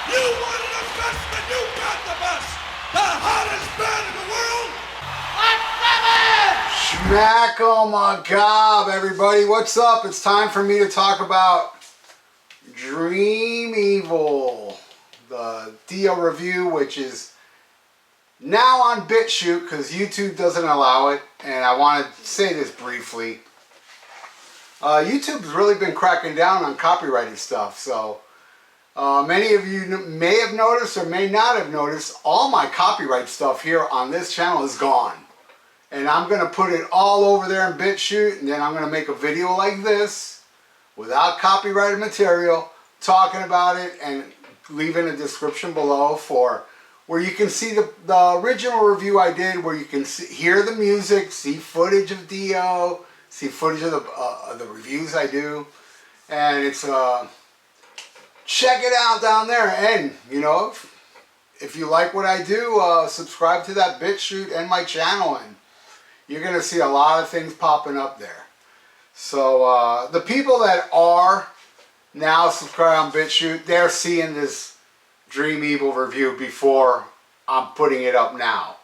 You wanted the best, and you got the best. The hottest band in the world. SHMACKEMAGOB, everybody. What's up? It's time for me to talk about Dream Evil, the Dio review, which is now on BitChute because YouTube doesn't allow it. And I want to say this briefly. YouTube's really been cracking down on copyrighted stuff, so many of you may have noticed or may not have noticed, all my copyright stuff here on this channel is gone. And I'm going to put it all over there in BitChute, and then I'm going to make a video like this without copyrighted material, talking about it and leaving a description below for where you can see the original review I did, where you can hear the music, see footage of Dio, see footage of the reviews I do, and it's check it out down there. And you know, if you like what I do, subscribe to that BitChute and my channel, and you're gonna see a lot of things popping up there. So the people that are now subscribed on BitChute, they're seeing this Dream Evil review before I'm putting it up now.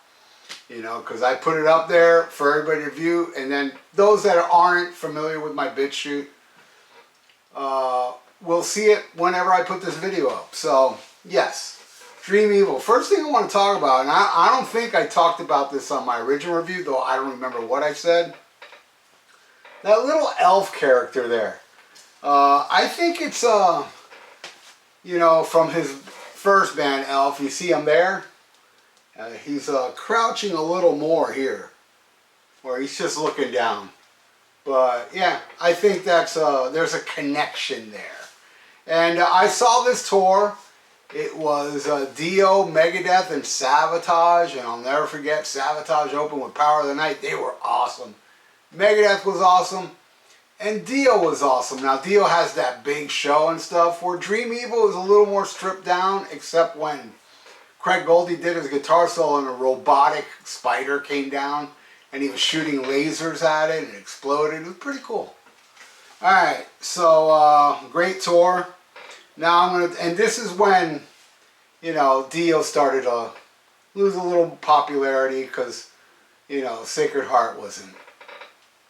You know, because I put it up there for everybody to view, and then those that aren't familiar with my BitChute will see it whenever I put this video up. So, yes, Dream Evil. First thing I want to talk about, and I don't think I talked about this on my original review, though I don't remember what I said. That little elf character there. I think it's, you know, from his first band, Elf. You see him there? He's crouching a little more here, where he's just looking down. But yeah, I think that's there's a connection there. And I saw this tour. It was Dio, Megadeth, and Sabotage, and I'll never forget Sabotage opened with Power of the Night. They were awesome. Megadeth was awesome, and Dio was awesome. Now Dio has that big show and stuff, where Dream Evil is a little more stripped down, except when Craig Goldie did his guitar solo and a robotic spider came down and he was shooting lasers at it and it exploded. It was pretty cool. Alright, so great tour. Now I'm going to, and this is when, you know, Dio started to lose a little popularity because, you know, Sacred Heart wasn't,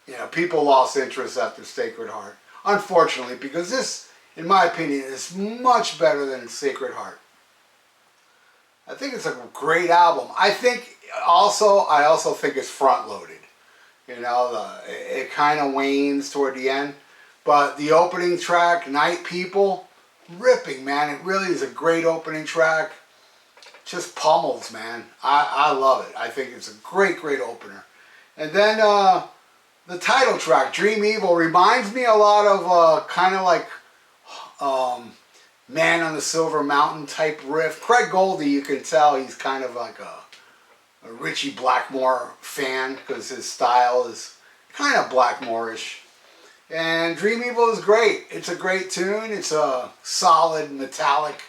you know, people lost interest after Sacred Heart. Unfortunately, because this, in my opinion, is much better than Sacred Heart. I think it's a great album. I also think it's front loaded. You know, it kind of wanes toward the end. But the opening track, Night People, ripping, man. It really is a great opening track. Just pummels, man. I love it. I think it's a great, great opener. And then the title track, Dream Evil, reminds me a lot of kind of like Man on the Silver Mountain type riff. Craig Goldie, you can tell he's kind of like a Richie Blackmore fan because his style is kind of Blackmore-ish. And Dream Evil is great. It's a great tune. It's a solid metallic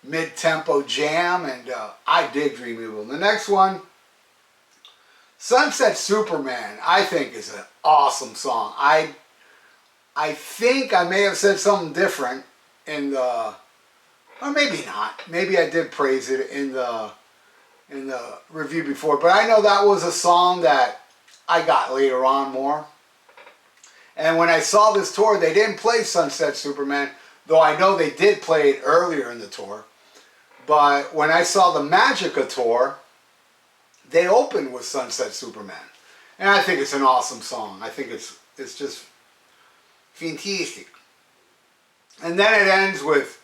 mid-tempo jam, and I dig Dream Evil. The next one, Sunset Superman, I think is an awesome song. I think I may have said something different in the, or maybe not. Maybe I did praise it in the review before, but I know that was a song that I got later on more. And when I saw this tour, they didn't play Sunset Superman, though I know they did play it earlier in the tour. But when I saw the Magica tour, they opened with Sunset Superman. And I think it's an awesome song. I think it's just fantastic. And then it ends with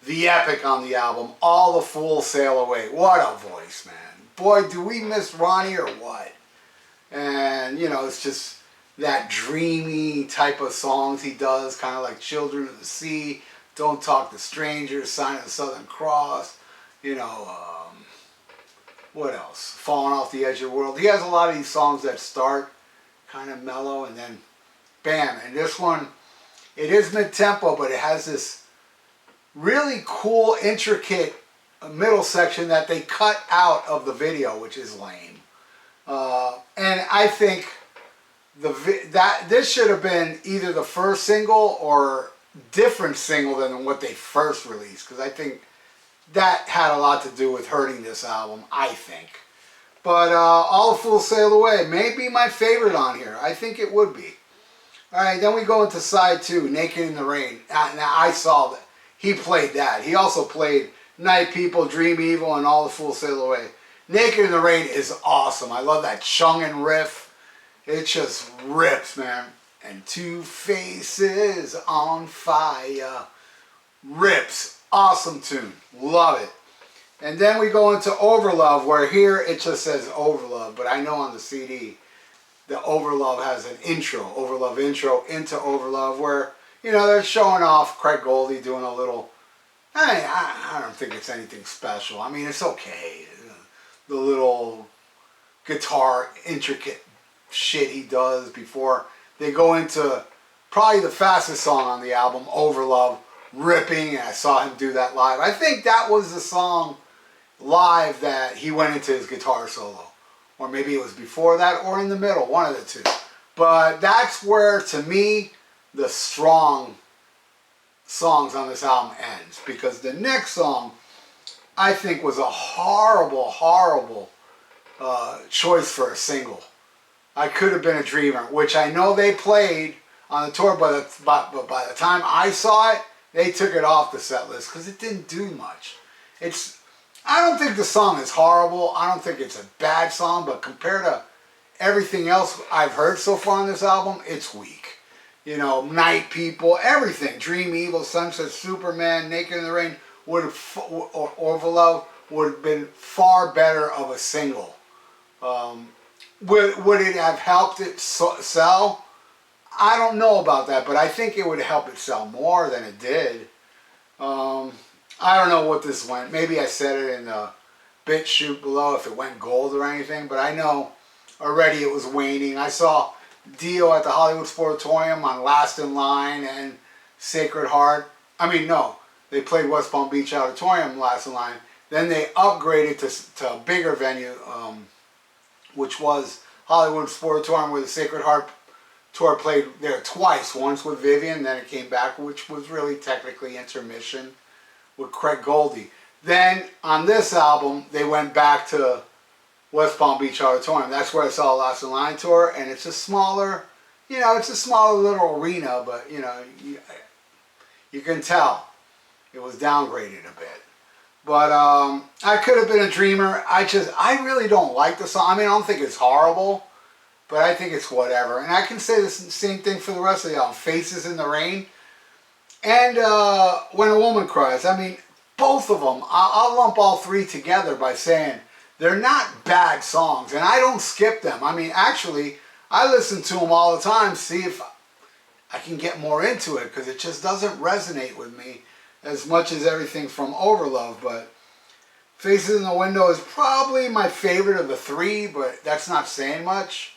the epic on the album, All the Fools Sail Away. What a voice, man. Boy, do we miss Ronnie or what? And, you know, it's just that dreamy type of songs he does, kind of like Children of the Sea, Don't Talk to Strangers, Sign of the Southern Cross, you know, what else? Falling Off the Edge of the World. He has a lot of these songs that start kind of mellow and then bam. And this one, it is mid-tempo, but it has this really cool, intricate middle section that they cut out of the video, which is lame. And I think this should have been either the first single or different single than what they first released, because I think that had a lot to do with hurting this album, I think. But All the Fools Sail Away may be my favorite on here. I think it would be. Alright, then we go into side 2, Naked in the Rain. Now I saw that. He played that. He also played Night People, Dream Evil, and All the Fools Sail Away. Naked in the Rain is awesome. I love that chungin' riff. It just rips, man. And Two Faces on Fire. Rips. Awesome tune. Love it. And then we go into Overlove, where here it just says Overlove, but I know on the CD the Overlove has an intro, Overlove intro into Overlove, where, you know, they're showing off Craig Goldie doing a little, I don't think it's anything special. I mean, it's okay. The little guitar intricate shit he does before they go into probably the fastest song on the album, Overlove, ripping, and I saw him do that live. I think that was the song live that he went into his guitar solo. Or maybe it was before that or in the middle, one of the two. But that's where, to me, the strong songs on this album ends. Because the next song, I think, was a horrible, horrible choice for a single. I Could Have Been a Dreamer, which I know they played on the tour, but by the time I saw it, they took it off the set list because it didn't do much. I don't think the song is horrible. I don't think it's a bad song, but compared to everything else I've heard so far on this album, it's weak. You know, Night People, everything. Dream Evil, Sunset Superman, Naked in the Rain, or Overlove would have been far better of a single. Would it have helped it sell? I don't know about that, but I think it would help it sell more than it did. I don't know what this went. Maybe I said it in the BITCHUTE below if it went gold or anything, but I know already it was waning. I saw Dio at the Hollywood Sportatorium on Last in Line and Sacred Heart. I mean, no, they played West Palm Beach Auditorium Last in Line. Then they upgraded to a bigger venue, which was Hollywood Sportatorium, where the Sacred Heart tour played there twice. Once with Vivian, then it came back, which was really technically intermission with Craig Goldie. Then on this album, they went back to West Palm Beach Auditorium. That's where I saw Last in Line tour, and it's a smaller, you know, it's a smaller little arena, but you know, you can tell it was downgraded a bit. But I Could Have Been a Dreamer. I really don't like the song. I mean, I don't think it's horrible, but I think it's whatever. And I can say the same thing for the rest of the album. Faces in the Rain and When a Woman Cries. I mean, both of them, I'll lump all three together by saying they're not bad songs, and I don't skip them. I mean, actually, I listen to them all the time, see if I can get more into it, because it just doesn't resonate with me as much as everything from Overlove. But Faces in the Window is probably my favorite of the three, but that's not saying much.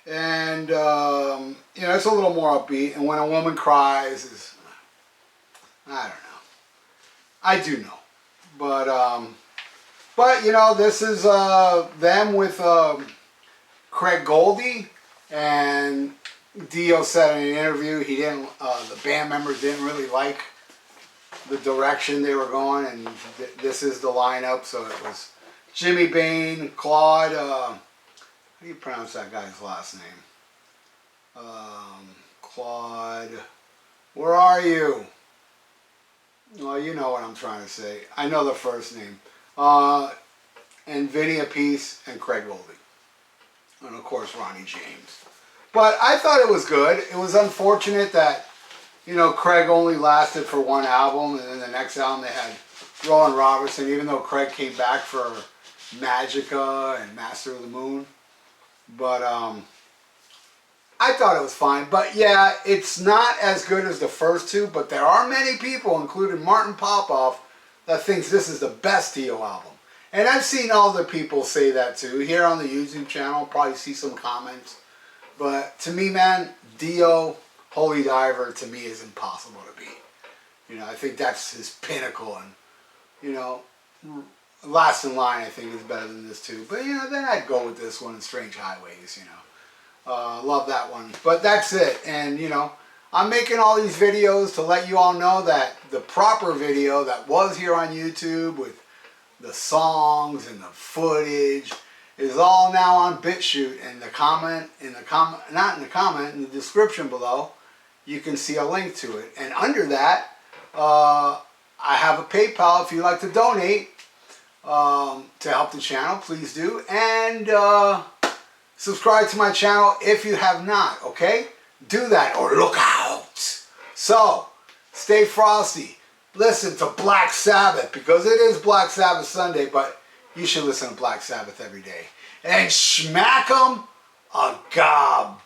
And, you know, it's a little more upbeat. And When a Woman Cries is, I don't know. I do know. But you know, this is them with Craig Goldie, and Dio said in an interview he didn't, the band members didn't really like the direction they were going, and this is the lineup. So it was Jimmy Bain, Claude, how do you pronounce that guy's last name? Claude, where are you? Well, you know what I'm trying to say. I know the first name. And Vinny Appice and Craig Goldie. And of course, Ronnie James. But I thought it was good. It was unfortunate that, you know, Craig only lasted for one album, and then the next album they had Rowan Robertson, even though Craig came back for Magica and Master of the Moon. But I thought it was fine. But yeah, it's not as good as the first two, but there are many people, including Martin Popoff, that thinks this is the best Dio album. And I've seen other people say that too. Here on the YouTube channel, probably see some comments. But to me, man, Dio, Holy Diver, to me is impossible to beat. You know, I think that's his pinnacle. And, you know, Last in Line, I think, is better than this too. But, you know, then I'd go with this one, Strange Highways, you know. Love that one. But that's it. And, you know, I'm making all these videos to let you all know that the proper video that was here on YouTube with the songs and the footage is all now on BitChute. And not in the comment, in the description below, you can see a link to it. And under that, I have a PayPal if you'd like to donate to help the channel, please do. And subscribe to my channel if you have not, okay? Do that or look out. So, stay frosty. Listen to Black Sabbath because it is Black Sabbath Sunday, but you should listen to Black Sabbath every day. And schmack 'em a gob.